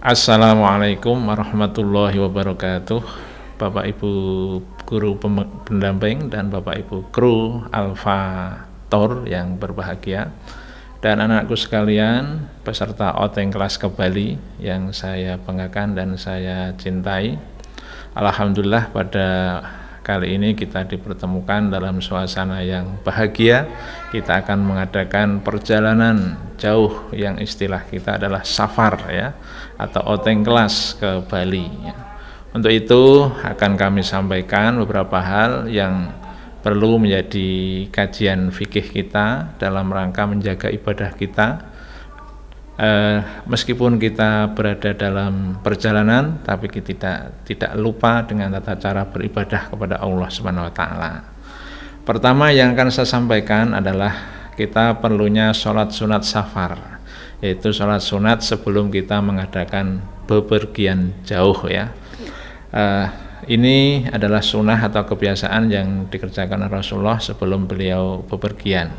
Assalamualaikum warahmatullahi wabarakatuh. Bapak Ibu guru pendamping dan Bapak Ibu kru Alfa Tor yang berbahagia, dan anak-anakku sekalian peserta OTeng kelas ke Bali yang saya banggakan dan saya cintai. Alhamdulillah pada kali ini kita dipertemukan dalam suasana yang bahagia. Kita akan mengadakan perjalanan jauh yang istilah kita adalah safar ya, atau OTeng kelas ke Bali ya. Untuk itu akan kami sampaikan beberapa hal yang perlu menjadi kajian fikih kita dalam rangka menjaga ibadah kita. Meskipun kita berada dalam perjalanan, tapi kita tidak lupa dengan tata cara beribadah kepada Allah Subhanahu wa Ta'ala. Pertama yang akan saya sampaikan adalah kita perlunya sholat sunat safar, yaitu sholat sunat sebelum kita mengadakan bepergian jauh ya. Ini adalah sunnah atau kebiasaan yang dikerjakan Rasulullah sebelum beliau bepergian.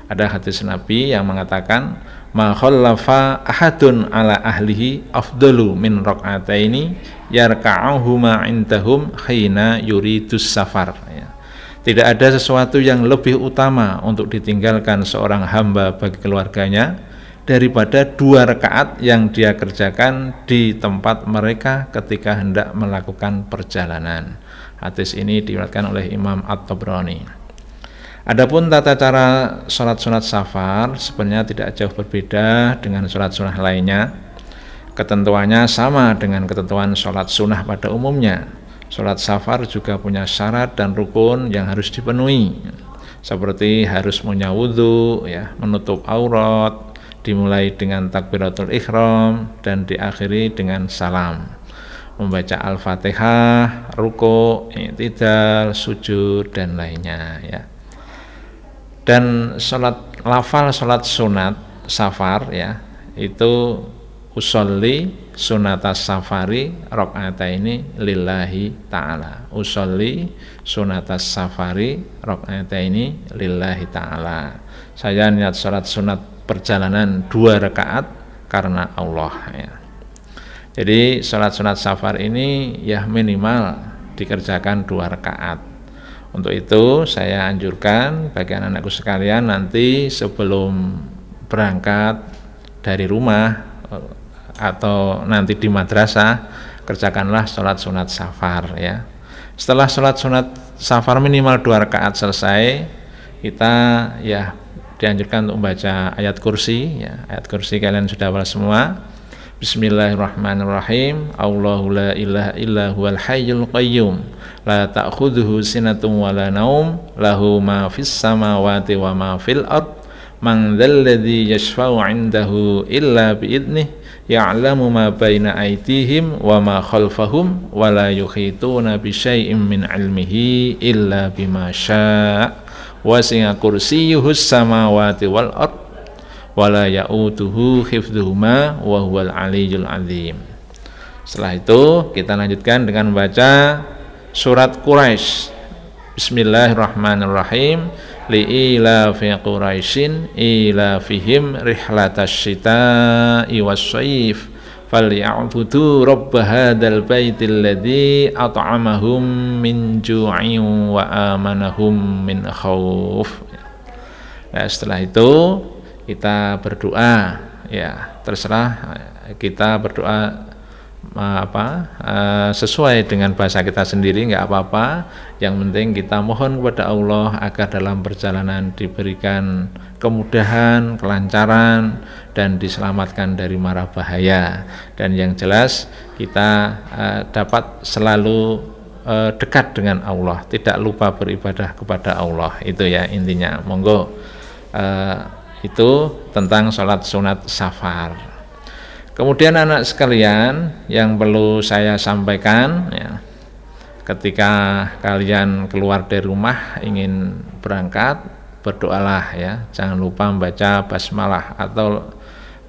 Ada hadis Nabi yang mengatakan, ma khallafa ahadun ala ahlihi afdalu min raq'ataini yarka'uhuma indahum khina yuridus safar ya. Tidak ada sesuatu yang lebih utama untuk ditinggalkan seorang hamba bagi keluarganya daripada 2 rakaat yang dia kerjakan di tempat mereka ketika hendak melakukan perjalanan. Hadis ini diriwayatkan oleh Imam At-Tabrani. Adapun tata cara sholat sunat safar sebenarnya tidak jauh berbeda dengan sholat sunnah lainnya. Ketentuannya sama dengan ketentuan sholat sunnah pada umumnya. Sholat safar juga punya syarat dan rukun yang harus dipenuhi, seperti harus punya wudhu, ya, menutup aurat, dimulai dengan takbiratul ihram dan diakhiri dengan salam, membaca al-fatihah, ruku', i'tidal, sujud dan lainnya ya. Dan lafal sholat sunat safar ya, itu usolli sunatas safari raq'ataini lillahi ta'ala. Usolli sunatas safari raq'ataini lillahi ta'ala. Saya niat sholat sunat perjalanan 2 rakaat karena Allah ya. Jadi sholat sunat safar ini ya minimal dikerjakan 2 rakaat. Untuk itu saya anjurkan bagi anak-anakku sekalian, nanti sebelum berangkat dari rumah atau nanti di madrasah, kerjakanlah sholat sunat safar ya. Setelah sholat sunat safar minimal 2 rakaat selesai, kita ya dianjurkan untuk membaca ayat kursi ya. Ayat kursi kalian sudah hafal semua. Bismillahirrahmanirrahim. Allahu la ilaha illa huwal hayyul qayyum la ta'khudhuhu sinatun wa la naum lahu ma fis samawati wa ma fil ard man dzalladzi yashfa'u 'indahu illa bi idnih ya'lamu ma baina aydihim wa ma khalfahum wa la yuhituna bi syai'in min 'ilmihi illa bima syaa' wasi'a kursiyyuhus samawati wal ard wala ya'uduhu hifdzuhuma wa huwal aliyyul azim. Setelah itu kita lanjutkan dengan membaca surat Quraisy. Bismillahirrahmanirrahim. Li'ila fi Quraisyin ila fihim rihlatasy syita'i was-shayf falya'budu rabb hadzal baitil ladzi at'amahum min ju'in wa amanahum min khauf. Nah, setelah itu kita berdoa ya, terserah kita berdoa sesuai dengan bahasa kita sendiri, nggak apa-apa. Yang penting kita mohon kepada Allah agar dalam perjalanan diberikan kemudahan, kelancaran, dan diselamatkan dari mara bahaya. Dan yang jelas kita dapat selalu dekat dengan Allah, tidak lupa beribadah kepada Allah. Itu ya intinya. Monggo itu tentang sholat sunat safar. Kemudian anak sekalian yang perlu saya sampaikan ya, ketika kalian keluar dari rumah ingin berangkat, berdoalah ya, jangan lupa membaca basmalah, atau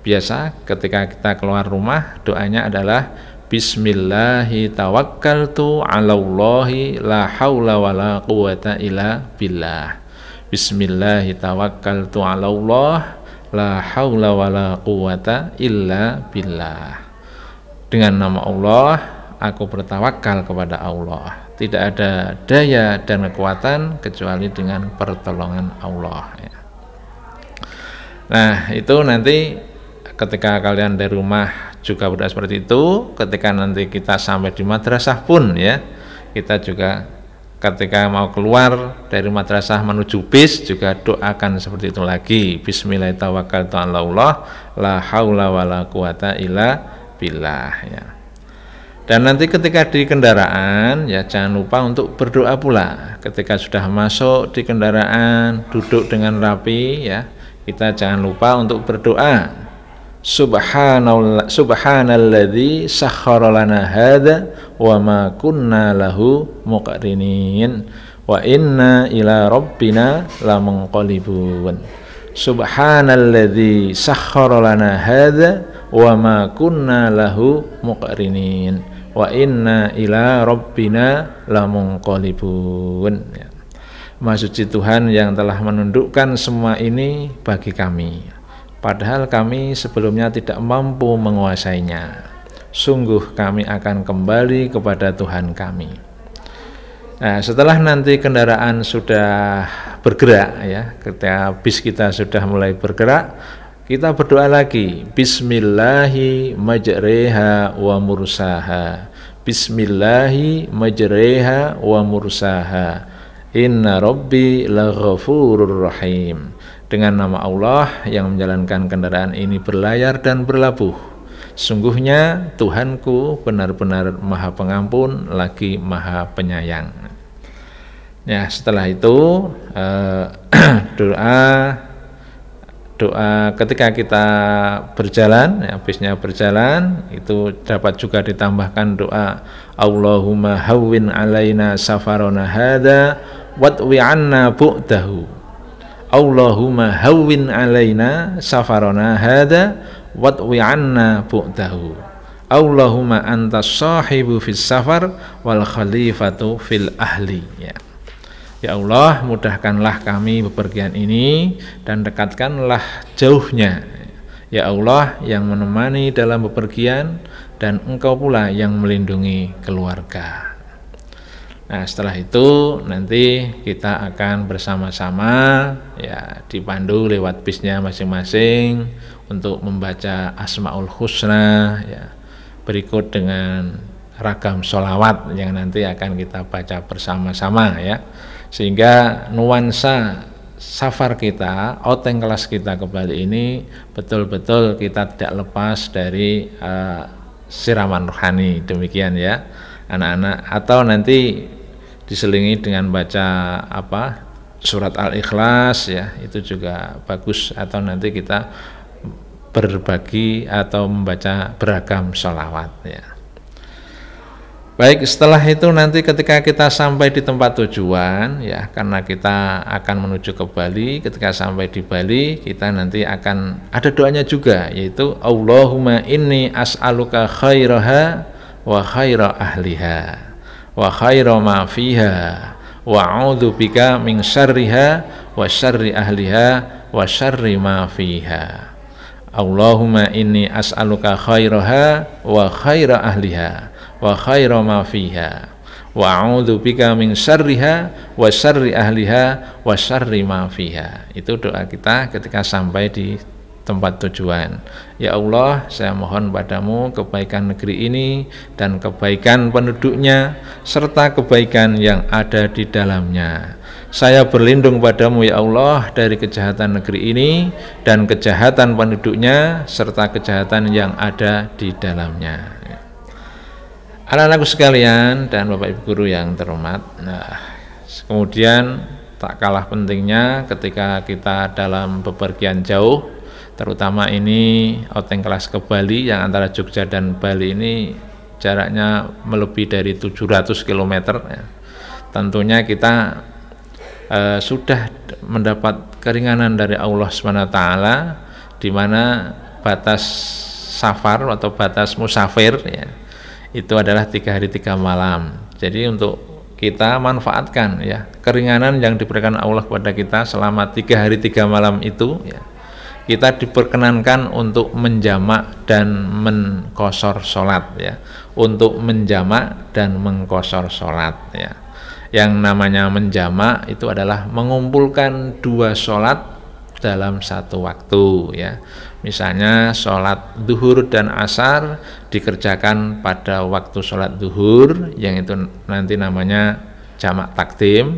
biasa ketika kita keluar rumah doanya adalah bismillahi tawakkaltu 'alallahi la haula wala quwata illa billah. Bismillahi tawakkaltu 'alallah la haula wala quwata illa billah. Dengan nama Allah aku bertawakal kepada Allah. Tidak ada daya dan kekuatan kecuali dengan pertolongan Allah ya. Nah itu nanti ketika kalian dari rumah juga berdoa seperti itu, ketika nanti kita sampai di madrasah pun ya, kita juga ketika mau keluar dari madrasah menuju bis juga doakan seperti itu lagi. Bismillahirrahmanirrahim, la haula wala quwata illa billah ya. Dan nanti ketika di kendaraan ya jangan lupa untuk berdoa pula. Ketika sudah masuk di kendaraan, duduk dengan rapi ya, kita jangan lupa untuk berdoa. Subhanalladzi sakhkhara lana hadza wa ma kunna lahu muqrinin wa inna ila rabbina lamunqalibun. Subhanalladzi sakhkhara lana hadza wa ma kunna lahu muqrinin wa inna ila rabbina lamunqalibun ya. Maha suci Tuhan yang telah menundukkan semua ini bagi kami, padahal kami sebelumnya tidak mampu menguasainya. Sungguh kami akan kembali kepada Tuhan kami. Nah, setelah nanti kendaraan sudah bergerak ya, ketika bis kita sudah mulai bergerak, kita berdoa lagi. Bismillahi majreha wa mursaha. Bismillahi majreha wa mursaha. Inna rabbi laghafurur rahim. Dengan nama Allah yang menjalankan kendaraan ini berlayar dan berlabuh. Sungguhnya Tuhanku benar-benar Maha Pengampun lagi Maha Penyayang. Ya, setelah itu doa ketika kita berjalan, ya, bisnya berjalan, itu dapat juga ditambahkan doa Allahumma hawwin alaina safarona hadza wadwi anna bu'dahu. Allahumma hawwin alaina safarona hadza wadwi anna bu'dahu. Allahumma antas sahibu fis safar wal khalifatu fil ahli ya. Ya Allah, mudahkanlah kami bepergian ini dan dekatkanlah jauhnya. Ya Allah yang menemani dalam bepergian dan Engkau pula yang melindungi keluarga. Nah, setelah itu nanti kita akan bersama-sama ya dipandu lewat bisnya masing-masing untuk membaca Asmaul Husna ya, berikut dengan ragam sholawat yang nanti akan kita baca bersama-sama ya, sehingga nuansa safar kita, outing kelas kita ke Bali ini betul-betul kita tidak lepas dari siraman rohani. Demikian ya anak-anak, atau nanti diselingi dengan baca surat Al-Ikhlas ya, itu juga bagus, atau nanti kita berbagi atau membaca beragam sholawat ya. Baik, setelah itu nanti ketika kita sampai di tempat tujuan ya, karena kita akan menuju ke Bali, ketika sampai di Bali kita nanti akan ada doanya juga, yaitu Allahumma inni as'aluka khairaha wa khaira ahliha wa khaira ma fiha wa a'udzubika min syarriha wa syarri ahliha wa syarri ma fiha. Allahumma inni as'aluka khairaha wa khaira ahliha wa khaira ma fiha wa a'udzu bika min syarriha wa syarri ahliha wa syarri ma fiha. Itu doa kita ketika sampai di tempat tujuan. Ya Allah, saya mohon padamu kebaikan negeri ini dan kebaikan penduduknya serta kebaikan yang ada di dalamnya. Saya berlindung padamu ya Allah dari kejahatan negeri ini dan kejahatan penduduknya serta kejahatan yang ada di dalamnya. Anak-anakku sekalian dan Bapak Ibu guru yang terhormat, kemudian tak kalah pentingnya ketika kita dalam bepergian jauh, terutama ini outing kelas ke Bali yang antara Jogja dan Bali ini jaraknya melebihi dari 700 km ya. Tentunya kita sudah mendapat keringanan dari Allah SWT, di mana batas safar atau batas musafir ya, itu adalah 3 hari 3 malam. Jadi untuk kita manfaatkan ya keringanan yang diberikan Allah kepada kita selama 3 hari 3 malam itu ya, kita diperkenankan untuk menjamak dan mengqashar sholat ya, untuk menjamak dan mengqashar sholat ya. Yang namanya menjamak itu adalah mengumpulkan dua sholat dalam satu waktu ya. Misalnya sholat zuhur dan asar dikerjakan pada waktu sholat zuhur, yang itu nanti namanya jamak takdim,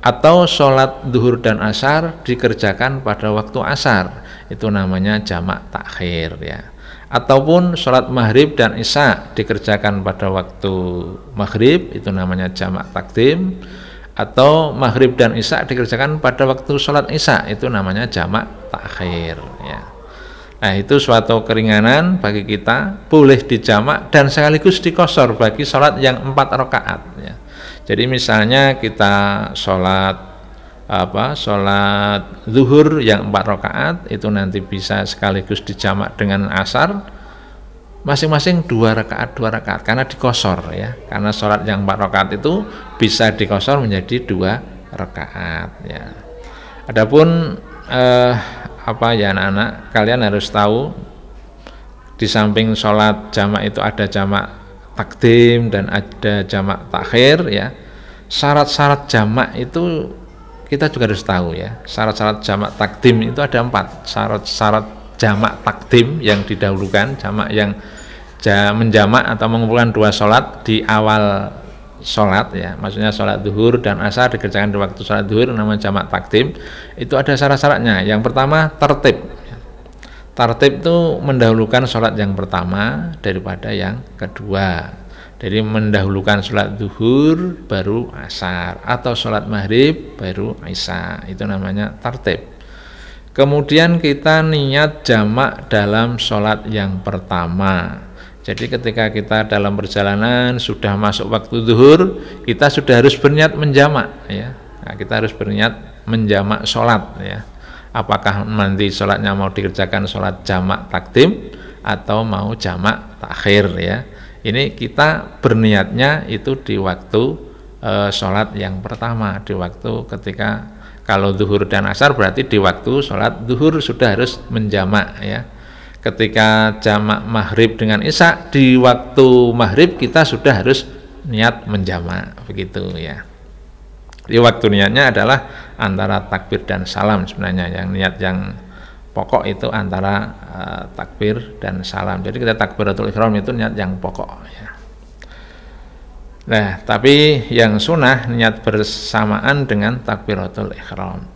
atau sholat zuhur dan asar dikerjakan pada waktu asar, itu namanya jamak takhir ya. Ataupun sholat maghrib dan isya dikerjakan pada waktu maghrib, itu namanya jamak takdim. Atau maghrib dan isya dikerjakan pada waktu sholat isya, itu namanya jamak takhir ya. Nah, itu suatu keringanan bagi kita, boleh dijamak dan sekaligus dikosor bagi sholat yang 4 rakaat ya. Jadi misalnya kita sholat zuhur yang 4 rakaat, itu nanti bisa sekaligus dijamak dengan asar, masing-masing 2 rakaat karena dikosor ya. Karena sholat yang 4 rakaat itu bisa dikosor menjadi 2 rakaat ya. Adapun anak-anak, kalian harus tahu di samping sholat jamak itu ada jamak takdim dan ada jamak takhir ya. Syarat-syarat jamak itu kita juga harus tahu ya. Syarat-syarat jamak takdim itu ada 4. Syarat-syarat jamak takdim yang didahulukan, jamak yang menjamak atau mengumpulkan 2 sholat di awal sholat ya, maksudnya sholat zuhur dan asar dikerjakan di waktu sholat zuhur, namanya jamak takdim. Itu ada syarat-syaratnya. Yang pertama tertib. Tertib itu mendahulukan sholat yang pertama daripada yang kedua. Jadi mendahulukan sholat zuhur baru asar, atau sholat maghrib baru isya, itu namanya tertib. Kemudian kita niat jamak dalam sholat yang pertama. Jadi ketika kita dalam perjalanan sudah masuk waktu zuhur, kita sudah harus berniat menjamak ya. Nah, kita harus berniat menjamak sholat ya. Apakah nanti sholatnya mau dikerjakan sholat jamak takdim atau mau jamak takhir ya. Ini kita berniatnya itu di waktu sholat yang pertama, di waktu ketika kalau zuhur dan asar berarti di waktu sholat zuhur sudah harus menjamak ya. Ketika jamak maghrib dengan isya, di waktu maghrib kita sudah harus niat menjamak, begitu ya. Di waktu niatnya adalah antara takbir dan salam sebenarnya, yang niat yang pokok itu antara takbir dan salam. Jadi kita takbiratul ihram itu niat yang pokok ya. Nah, tapi yang sunnah niat bersamaan dengan takbiratul ihram.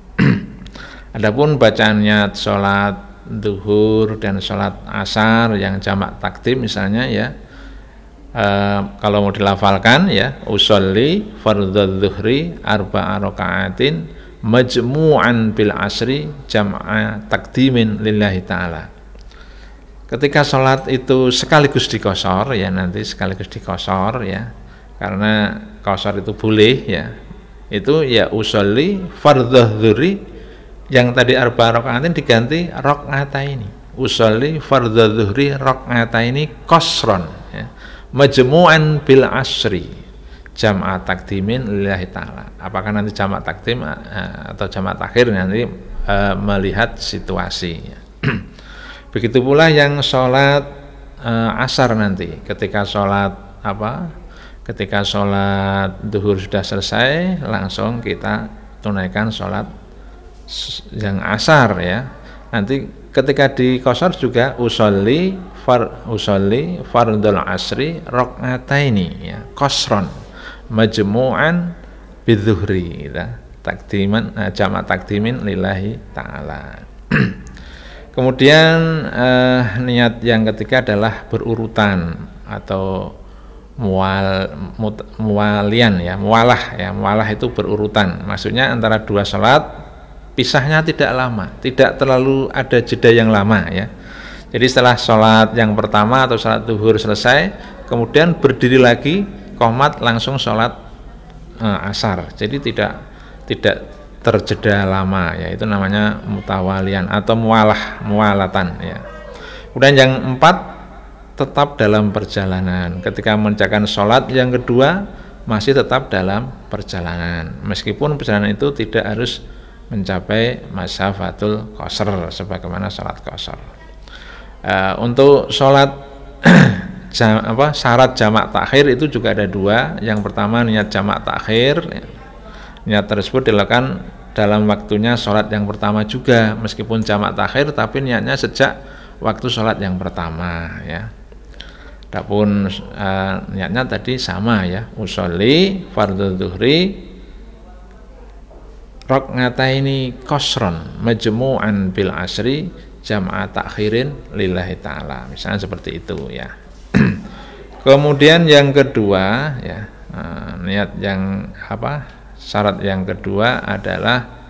Adapun bacaan niat sholat zuhur dan sholat asar yang jamak takdim misalnya ya, kalau mau dilafalkan ya, usolli fardhu zuhri arba'a raka'atin majmu'an bil asri jam'a takdimin lillahi ta'ala. Ketika sholat itu sekaligus dikosor ya, nanti sekaligus dikosor ya, karena kosor itu boleh ya, itu ya usolli fardhu zuhri yang tadi arba rakaatin diganti rakaataini, usolli fardhu zuhri rakaataini qasron ya, majmu'an bil asri jam'a takdimin lillahi ta'ala. Apakah nanti jamak takdim atau jamak takhir nanti melihat situasi ya. Begitu pula yang sholat asar nanti, ketika sholat ketika sholat zuhur sudah selesai, langsung kita tunaikan sholat yang asar ya. Nanti ketika dikosor juga usolli fardul asri rakaataini ya, qasron majmu'an bidzuhri ya, takdiman jamak takdimin lillahi ta'ala. Kemudian niat yang ketiga adalah berurutan atau muwalian ya, muwalah itu berurutan. Maksudnya antara 2 sholat pisahnya tidak lama, tidak terlalu ada jeda yang lama ya. Jadi setelah sholat yang pertama atau sholat zuhur selesai, kemudian berdiri lagi, qomat langsung sholat asar. Jadi tidak terjeda lama ya, itu namanya mutawalian atau muwalatan ya. Kemudian yang 4, tetap dalam perjalanan. Ketika mengerjakan sholat yang kedua masih tetap dalam perjalanan, meskipun perjalanan itu tidak harus mencapai masafatul qasr sebagaimana salat qasar. Untuk salat syarat jamak takhir itu juga ada dua. Yang pertama niat jamak takhir, niat tersebut dilakukan dalam waktunya sholat yang pertama juga, meskipun jamak takhir tapi niatnya sejak waktu sholat yang pertama ya. Adapun niatnya tadi sama ya, usolli fardhu dzuhri raq'ataini qasran majmu'an bil asri jam'a takhirin lillahi ta'ala, misalnya seperti itu ya. Kemudian yang kedua ya, niat yang syarat yang kedua adalah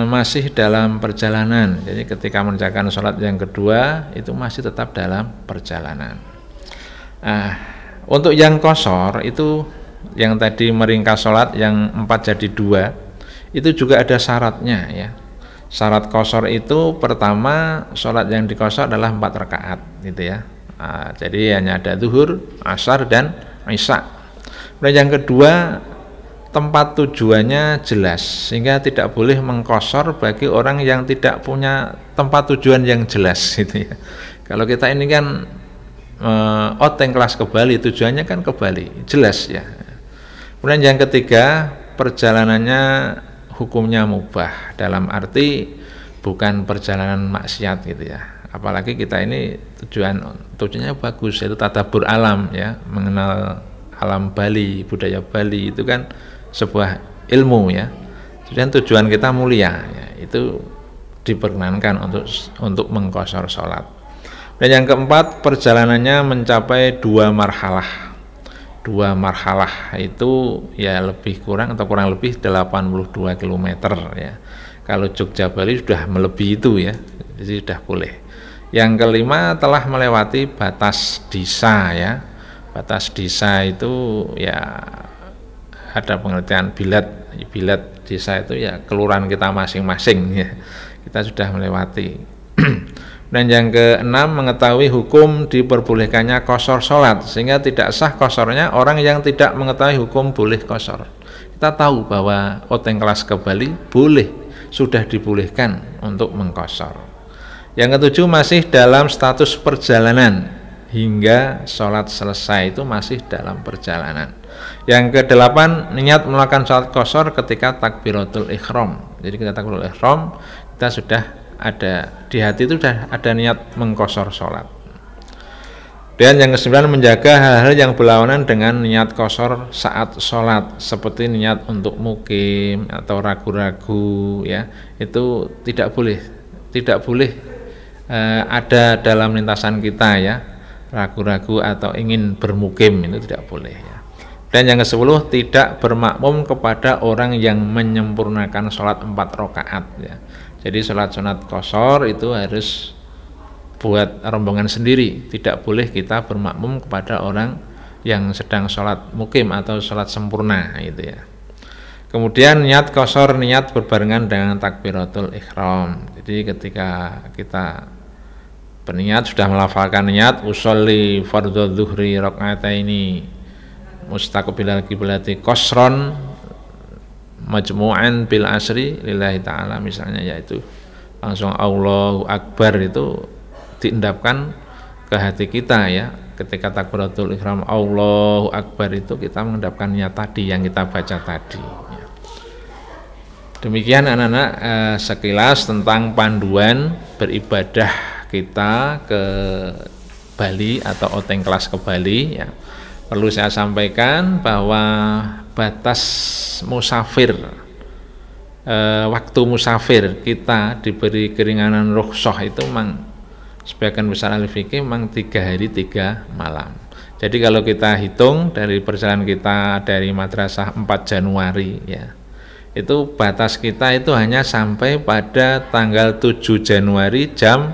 masih dalam perjalanan. Jadi ketika mengerjakan sholat yang kedua itu masih tetap dalam perjalanan. Untuk yang qasar itu, yang tadi meringkas sholat yang 4 jadi 2, itu juga ada syaratnya ya. Syarat qasar itu pertama, sholat yang diqasar adalah 4 rakaat gitu ya. Jadi hanya ada zuhur, asar, dan isya. Dan yang kedua, tempat tujuannya jelas, sehingga tidak boleh mengqasar bagi orang yang tidak punya tempat tujuan yang jelas gitu ya. Kalau kita ini kan oteng kelas ke Bali, tujuannya kan ke Bali, jelas ya. Kemudian yang ketiga, perjalanannya hukumnya mubah, dalam arti bukan perjalanan maksiat gitu ya. Apalagi kita ini tujuannya bagus, yaitu tadabbur alam ya, mengenal alam Bali, budaya Bali itu kan sebuah ilmu ya. Tujuan kita mulia ya, itu diperkenankan untuk mengqasar sholat. Dan yang keempat, perjalanannya mencapai 2 marhalah. 2 marhalah itu ya lebih kurang atau kurang lebih 82 km ya. Kalau Jogja Bali sudah melebihi itu ya, jadi sudah boleh. Yang kelima, telah melewati batas desa ya. Batas desa itu ya ada pengertian bilad desa itu ya kelurahan kita masing-masing ya. Kita sudah melewati. Dan yang keenam, mengetahui hukum diperbolehkannya qasar sholat, sehingga tidak sah qasarnya orang yang tidak mengetahui hukum boleh qasar. Kita tahu bahwa oteng kelas ke Bali boleh, sudah dibolehkan untuk mengqasar. Yang ketujuh, masih dalam status perjalanan hingga sholat selesai, itu masih dalam perjalanan. Yang kedelapan, niat melakukan sholat qasar ketika takbiratul ihram. Jadi kita takbiratul ihram, kita sudah ada di hati itu sudah ada niat mengqasar sholat. Dan yang kesembilan, menjaga hal-hal yang berlawanan dengan niat qasar saat sholat, seperti niat untuk mukim atau ragu-ragu ya, itu tidak boleh ada dalam lintasan kita ya, ragu-ragu atau ingin bermukim, itu tidak boleh ya. Dan yang ke-10, tidak bermakmum kepada orang yang menyempurnakan sholat 4 rakaat ya. Jadi sholat qasar itu harus buat rombongan sendiri, tidak boleh kita bermakmum kepada orang yang sedang sholat mukim atau sholat sempurna gitu ya. Kemudian niat qasar, niat berbarengan dengan takbiratul ihram. Jadi ketika kita berniat, sudah melafalkan niat usolli fardhu dzuhri raq'ataini mustaqbilal qiblati qasran majmu'an bil asri lillahi ta'ala, misalnya, yaitu langsung Allahu Akbar itu diendapkan ke hati kita ya. Ketika takbiratul ihram Allahu Akbar itu kita mengendapkan niat tadi yang kita baca tadi ya. Demikian anak-anak sekilas tentang panduan beribadah kita ke Bali atau oteng kelas ke Bali ya. Perlu saya sampaikan bahwa batas musafir, waktu musafir kita diberi keringanan rukhsah itu memang sebagian besar ahli fikih memang 3 hari 3 malam. Jadi kalau kita hitung dari perjalanan kita dari madrasah 4 Januari ya, itu batas kita itu hanya sampai pada tanggal 7 Januari jam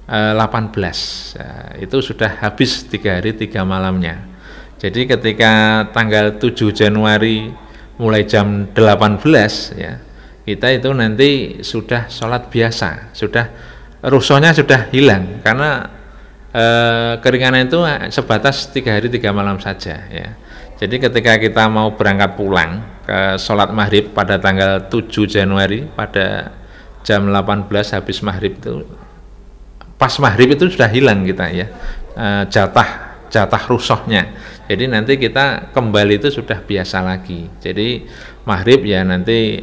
18 ya, itu sudah habis 3 hari 3 malamnya. Jadi ketika tanggal 7 Januari mulai jam 18 ya, kita itu nanti sudah sholat biasa, sudah rukhsahnya sudah hilang, karena keringanan itu sebatas 3 hari 3 malam saja ya. Jadi ketika kita mau berangkat pulang ke ke sholat maghrib pada tanggal 7 Januari pada jam 18 habis maghrib itu, pas maghrib itu sudah hilang kita ya, jatah rusuhnya. Jadi nanti kita kembali itu sudah biasa lagi. Jadi maghrib ya nanti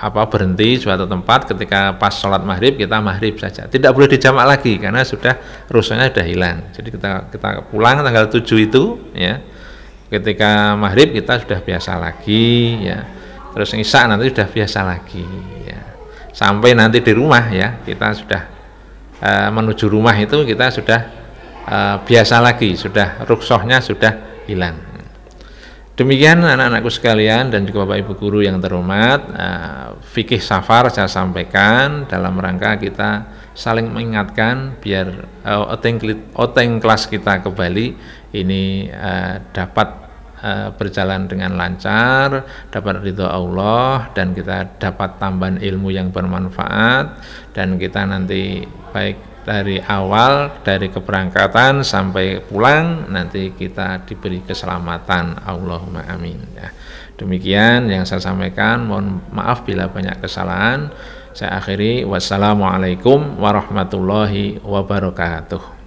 berhenti suatu tempat, ketika pas sholat maghrib kita maghrib saja, tidak boleh dijamak lagi karena sudah rusuhnya sudah hilang. Jadi kita pulang tanggal 7 itu ya, ketika maghrib kita sudah biasa lagi ya, terus isya nanti sudah biasa lagi ya, sampai nanti di rumah ya kita sudah menuju rumah itu kita sudah biasa lagi, sudah rusuhnya sudah hilang. Demikian anak-anakku sekalian dan juga Bapak Ibu guru yang terhormat, fikih safar saya sampaikan dalam rangka kita saling mengingatkan biar oteng kelas kita ke Bali ini dapat berjalan dengan lancar, dapat ridho Allah, dan kita dapat tambahan ilmu yang bermanfaat, dan kita nanti baik dari awal, dari keberangkatan sampai pulang nanti kita diberi keselamatan. Allahumma amin ya. Demikian yang saya sampaikan, mohon maaf bila banyak kesalahan. Saya akhiri, wassalamualaikum warahmatullahi wabarakatuh.